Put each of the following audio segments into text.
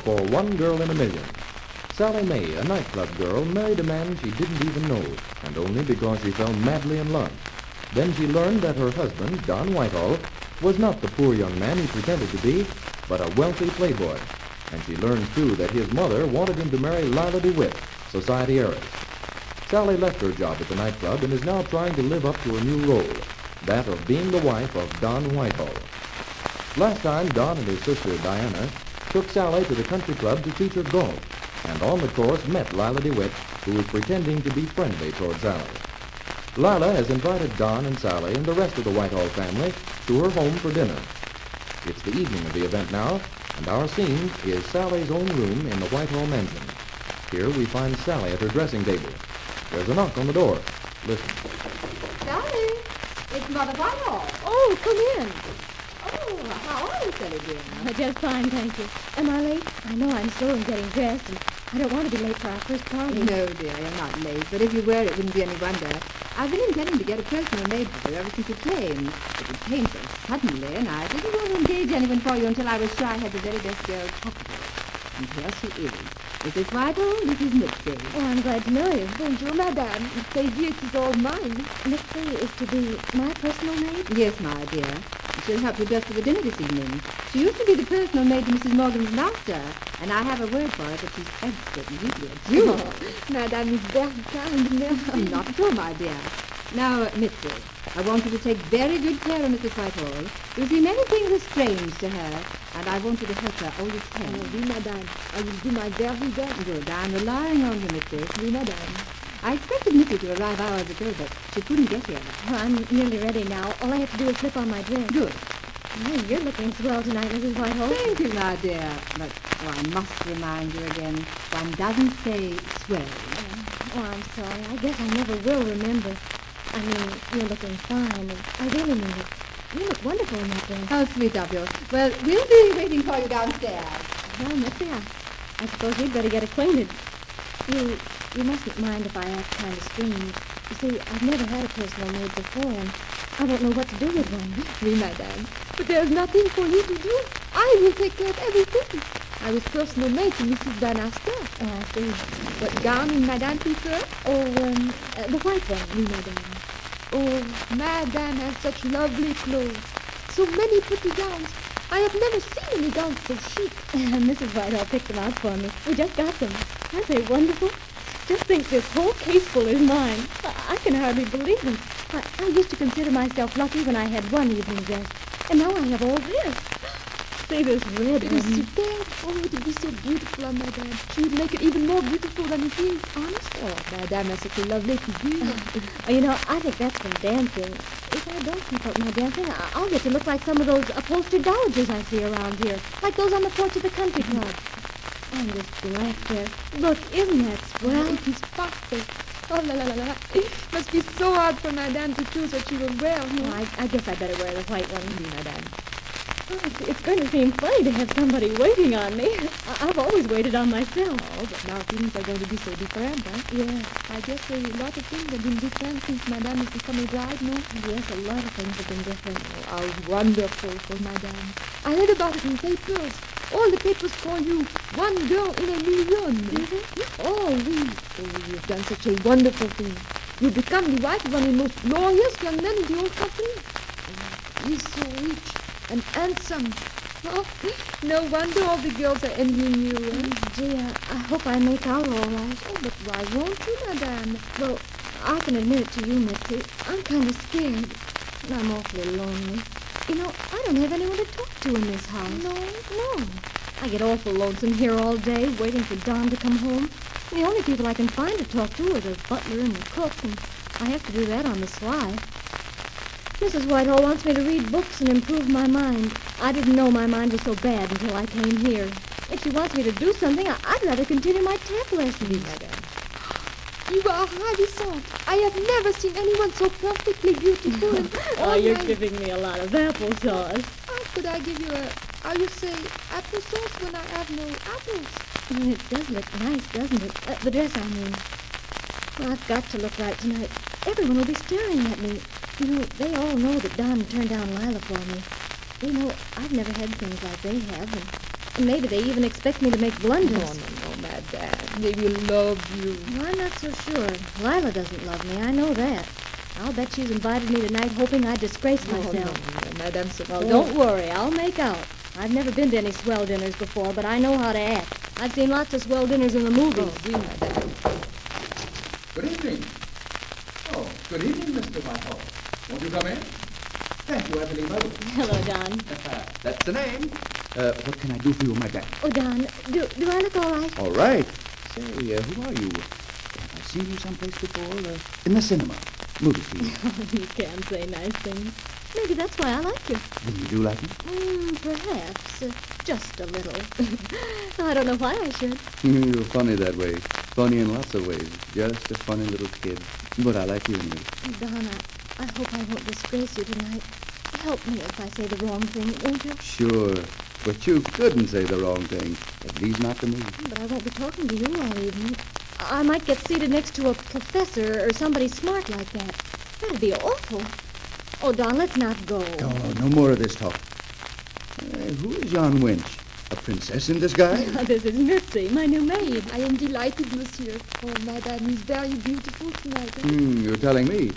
for One Girl in a Million. Sally Mae, a nightclub girl, married a man she didn't even know, and only because she fell madly in love. Then she learned that her husband, Don Whitehall, was not the poor young man he pretended to be, but a wealthy playboy. And she learned, too, that his mother wanted him to marry Lila DeWitt, society heiress. Sally left her job at the nightclub and is now trying to live up to her new role, that of being the wife of Don Whitehall. Last time, Don and his sister, Diana, took Sally to the country club to teach her golf, and on the course met Lila DeWitt, who was pretending to be friendly toward Sally. Lila has invited Don and Sally and the rest of the Whitehall family to her home for dinner. It's the evening of the event now, and our scene is Sally's own room in the Whitehall mansion. Here we find Sally at her dressing table. There's a knock on the door. Listen. Sally, it's Mother Whitehall. Oh, come in. Oh, how are you, Sally dear? Just fine, thank you. Am I late? I know I'm slow in getting dressed, and I don't want to be late for our first party. No, dear, you're not late, but if you were, it wouldn't be any wonder. I've been intending to get a personal maid for you ever since you came. But you came so suddenly, and I didn't want to engage anyone for you until I was sure I had the very best girl possible. And here she is. Mrs. Whitehall, Mrs. Mitzy. Oh, I'm glad to know you. Bonjour, madame. It is all mine. Mitzy is to be my personal maid? Yes, my dear. She'll help you dress for the dinner this evening. She used to be the personal maid to Mrs. Morgan's master, and I have a word for her that she's absolutely beautiful. Oh, Madame is very kind. Merci. Not at all, my dear. Now, Mitzy, I want you to take very good care of Mrs. Whitehall. You see, many things are strange to her, and I want you to help her all you can. Oui, madame. I will do my very best. Good. I'm relying on you, Mitzy. Oui, madame. I expected Mitzy to arrive hours ago, but she couldn't get here. Oh, I'm nearly ready now. All I have to do is slip on my dress. Good. Oh, you're looking swell tonight, Mrs. Whitehall. Thank you, my dear. But, I must remind you again, one doesn't say swell. Oh, I'm sorry. I guess I never will remember. I mean, you're looking fine, and I really mean it. You look wonderful in that dress. How sweet of you. Well, we'll be waiting for you downstairs. Well, Mitzi, I suppose we'd better get acquainted. You mustn't mind if I act kind of strange. You see, I've never had a personal maid before, and I won't know what to do with one. Oui, madame. But there's nothing for you to do. I will take care of everything. I was personal maid to Mrs. Van Aster. Oh, I see. What gown will madame prefer? Oh, the white one, oui, madame. Oh, madame has such lovely clothes. So many pretty gowns. I have never seen any gowns so chic. Mrs. Whitehall picked them out for me. We just got them. Aren't they wonderful? Just think this whole caseful is mine. I can hardly believe it. I used to consider myself lucky when I had one evening dress. And now I have all this. See this red It is superb. Oh, it would be so beautiful on madame. She would make it even more beautiful than it is. Honest? Oh, madame has such a lovely figure. You know, I think that's from dancing. If I don't keep up my dancing, I'll get to look like some of those upholstered dowagers I see around here. Like those on the porch of the country club. And this black dress. Look, isn't that swell? It is perfect. Oh, la, la, la, la. It must be so hard for madame to choose what she will wear. Oh, I guess I better wear the white one. Madame. Oh, it's going to seem funny to have somebody waiting on me. I've always waited on myself. Oh, but now things are going to be so different, huh? Yeah. I guess a lot of things have been different since madame has become a bride, no? Yes, a lot of things have been different. Oh, how wonderful for madame. I read about it in papers. All the papers call you one girl in a million. Mm-hmm. Oh, oui. Oh, you've done such a wonderful thing. You become the wife of one of the most glorious young men in the whole country. Oh, he's so rich and handsome. Oh, no wonder all the girls are envying you. Gee, I hope I make out all right. Oh, but why won't you, madame? Well, I can admit it to you, Mitzi. I'm kind of scared. I'm awfully lonely. You know, I don't have anyone to talk to in this house. No. I get awful lonesome here all day, waiting for Don to come home. The only people I can find to talk to are the butler and the cook, and I have to do that on the sly. Mrs. Whitehall wants me to read books and improve my mind. I didn't know my mind was so bad until I came here. If she wants me to do something, I'd rather continue my tap lessons. Madame. You are ravissant. I have never seen anyone so perfectly beautiful. And You're giving me a lot of applesauce. How could I give you how you say, applesauce when I have no apples? It does look nice, doesn't it? The dress, I mean. Well, I've got to look right tonight. Everyone will be staring at me. You know, they all know that Don turned down Lila for me. They know I've never had things like they have, and And maybe they even expect me to make blunders. No, Madame. They will love you. Well, I'm not so sure. Lila doesn't love me. I know that. I'll bet she's invited me tonight hoping I'd disgrace myself. No, Madame. Well, don't worry. I'll make out. I've never been to any swell dinners before, but I know how to act. I've seen lots of swell dinners in the movies. Oui, Madame. Good evening. Oh, good evening, Mr. Whitehall. Won't you come in? Thank you, I believe I will. Hello, Don. That's the name. What can I do for you, madame? Oh, Don, do I look all right? All right. Say, who are you? Have I seen you someplace before? In the cinema. Movie theater. You can say nice things. Maybe that's why I like you. Then you do like me? Perhaps. Just a little. I don't know why I should. You're funny that way. Funny in lots of ways. Just a funny little kid. But I like you anyway. Don, I hope I won't disgrace you tonight. Help me if I say the wrong thing, won't you? Sure. But you couldn't say the wrong thing. At least not to me. But I won't be talking to you all evening. I might get seated next to a professor or somebody smart like that. That'd be awful. Oh, Don, let's not go. Oh, no more of this talk. Who is yon wench? A princess in disguise? This is Mitzy, my new maid. I am delighted, monsieur. Oh, Madame is very beautiful tonight. You're telling me.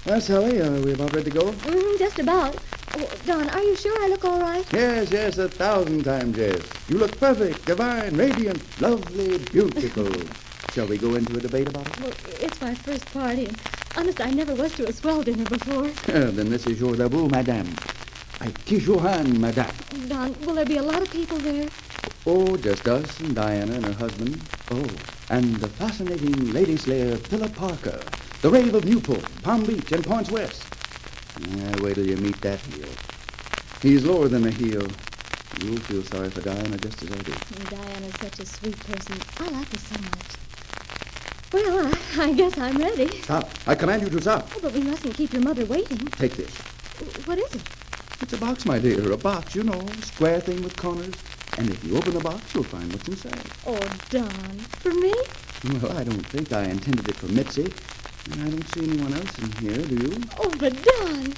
Well, Sally, are we about ready to go? Just about. Oh, Don, are you sure I look all right? Yes, 1,000 times yes. You look perfect, divine, radiant, lovely, beautiful. Shall we go into a debate about it? Well, it's my first party, and honest, I never was to a swell dinner before. Then this is your debut, madame. I kiss your hand, madame. Don, will there be a lot of people there? Oh, just us and Diana and her husband. Oh, and the fascinating lady slayer, Philip Parker. The rave of Newport, Palm Beach, and Points West. Wait till you meet that heel. He's lower than a heel. You'll feel sorry for Diana just as I do. Diana's such a sweet person. I like her so much. Well, I guess I'm ready. Stop. I command you to stop. Oh, but we mustn't keep your mother waiting. Take this. What is it? It's a box, my dear. A box, you know. Square thing with corners. And if you open the box, you'll find what's inside. Oh, Don. For me? Well, I don't think I intended it for Mitzi. And I don't see anyone else in here, do you? Oh, but Don.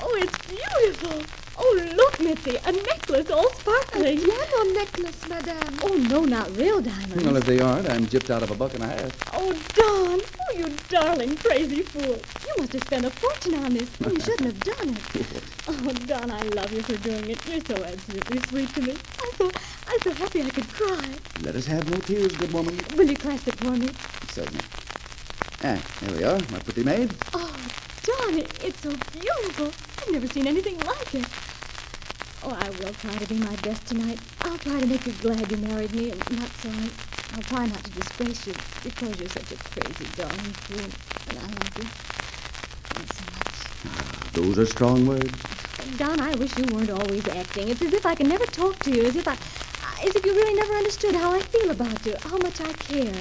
Oh, it's beautiful. Oh, look, Mitzy, a necklace all sparkling. A diamond necklace, Madame. Oh, no, not real diamonds. Well, if they aren't, I'm gypped out of $1.50. Oh, Don. Oh, you darling crazy fool. You must have spent a fortune on this. You shouldn't have done it. Oh, Don, I love you for doing it. You're so absolutely sweet to me. I'm so happy I could cry. Let us have no tears, good woman. Will you clasp it for me? Certainly. There we are, my pretty maid. Oh, Don, it's so beautiful. I've never seen anything like it. Oh, I will try to be my best tonight. I'll try to make you glad you married me and not sorry. I'll try not to disgrace you because you're such a crazy, darling fool. And I love you. Thanks so much. Those are strong words. Don, I wish you weren't always acting. It's as if I can never talk to you, as if you really never understood how I feel about you, how much I care.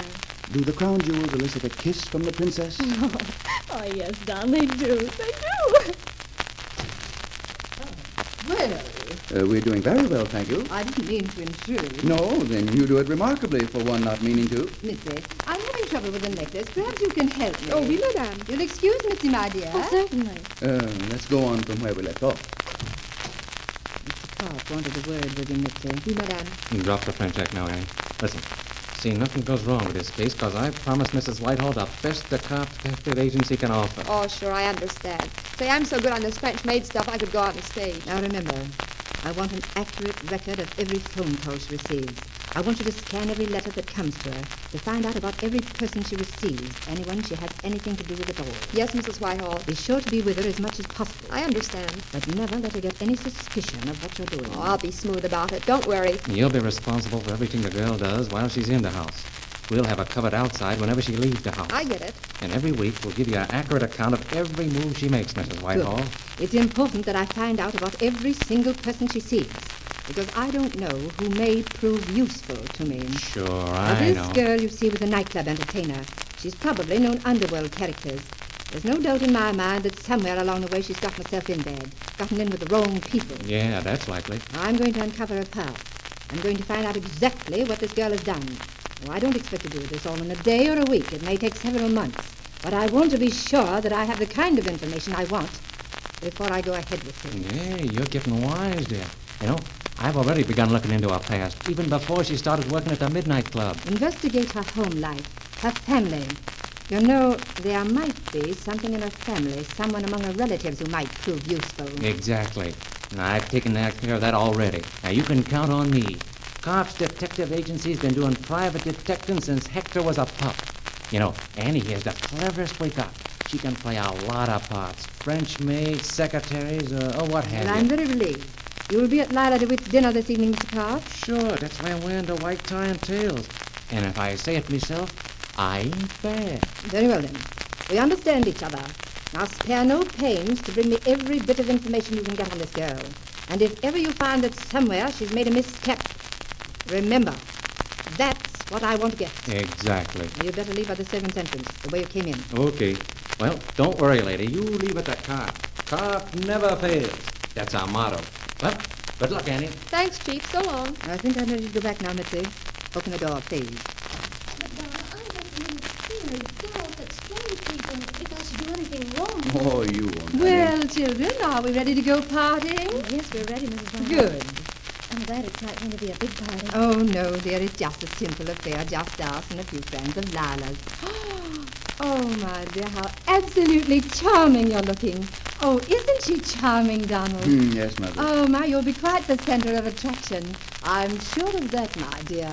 Do the crown jewels elicit a kiss from the princess? Oh, yes, Don, they do. They do. Well, We're doing very well, thank you. I didn't mean to intrude. No, then you do it remarkably for one not meaning to. Mitzy, I'm having trouble with the necklace. Perhaps you can help me. Oh, oui, madame. You'll excuse Mitzy, my dear. Oh, certainly. Let's go on from where we left off. Mr. Clark wanted a word with you, Mitzy. Oui, madame. You drop the French act now, Annie. Listen, see, nothing goes wrong with this case because I've promised Mrs. Whitehall the best the cop detective agency can offer. Oh, sure, I understand. Say, I'm so good on this French maid stuff, I could go on the stage. Now remember, I want an accurate record of every phone call she receives. I want you to scan every letter that comes to her to find out about every person she receives, anyone she has anything to do with at all. Yes, Mrs. Whitehall. Be sure to be with her as much as possible, I understand. but never let her get any suspicion of what you're doing. Oh, I'll be smooth about it. Don't worry. You'll be responsible for everything the girl does while she's in the house. We'll have her covered outside whenever she leaves the house. I get it. And every week we'll give you an accurate account of every move she makes, Mrs. Whitehall. It's important that I find out about every single person she sees, because I don't know who may prove useful to me. Sure, Now, I this know. girl you see was a nightclub entertainer. She's probably known underworld characters. There's no doubt in my mind that somewhere along the way she's gotten herself in bed, gotten in with the wrong people. Yeah, that's likely. I'm going to uncover her past. I'm going to find out exactly what this girl has done. Oh, I don't expect to do this all in a day or a week. It may take several months. But I want to be sure that I have the kind of information I want before I go ahead with it. Yeah, you're getting wise, dear. You know, I've already begun looking into her past, even before she started working at the Midnight Club. Investigate her home life, her family. You know, there might be something in her family, someone among her relatives who might prove useful. Exactly. And I've taken care of that already. Now, you can count on me. Cops Detective Agency's been doing private detecting since Hector was a pup. You know, Annie here's the cleverest we got. She can play a lot of parts. French maids, secretaries, or what have Well, you. I'm very relieved. You will be at Lila DeWitt's dinner this evening, Mr. Clark. Sure, that's why I'm wearing the white tie and tails. And if I say it myself, I ain't bad. Very well, then. We understand each other. Now spare no pains to bring me every bit of information you can get on this girl. And if ever you find that somewhere she's made a misstep, remember, that's what I want to get. Exactly. You'd better leave by the servant's entrance, the way you came in. Okay. Well, don't worry, lady. You leave at the cop. Cop never fails. That's our motto. Well, good luck, Annie. Thanks, Chief. So long. I think I'm ready to go back now, Mitzi. Open the door, please. But, Donna, I wasn't scared. Girls that strange people if I should do anything wrong. Oh, you won't. Well, children, are we ready to go partying? Yes, we're ready, Mrs. Brown. Good. I'm glad it's not going to be a big party. Oh, no, dear, it's just a simple affair, just us and a few friends of Lila's. Oh, my dear, how absolutely charming you're looking. Oh, isn't she charming, Donald? Yes, Mother. Oh, my, you'll be quite the center of attraction. I'm sure of that, my dear.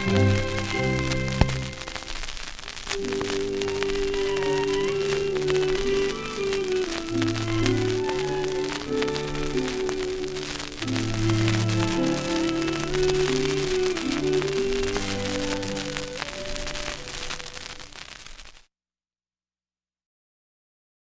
Thank you.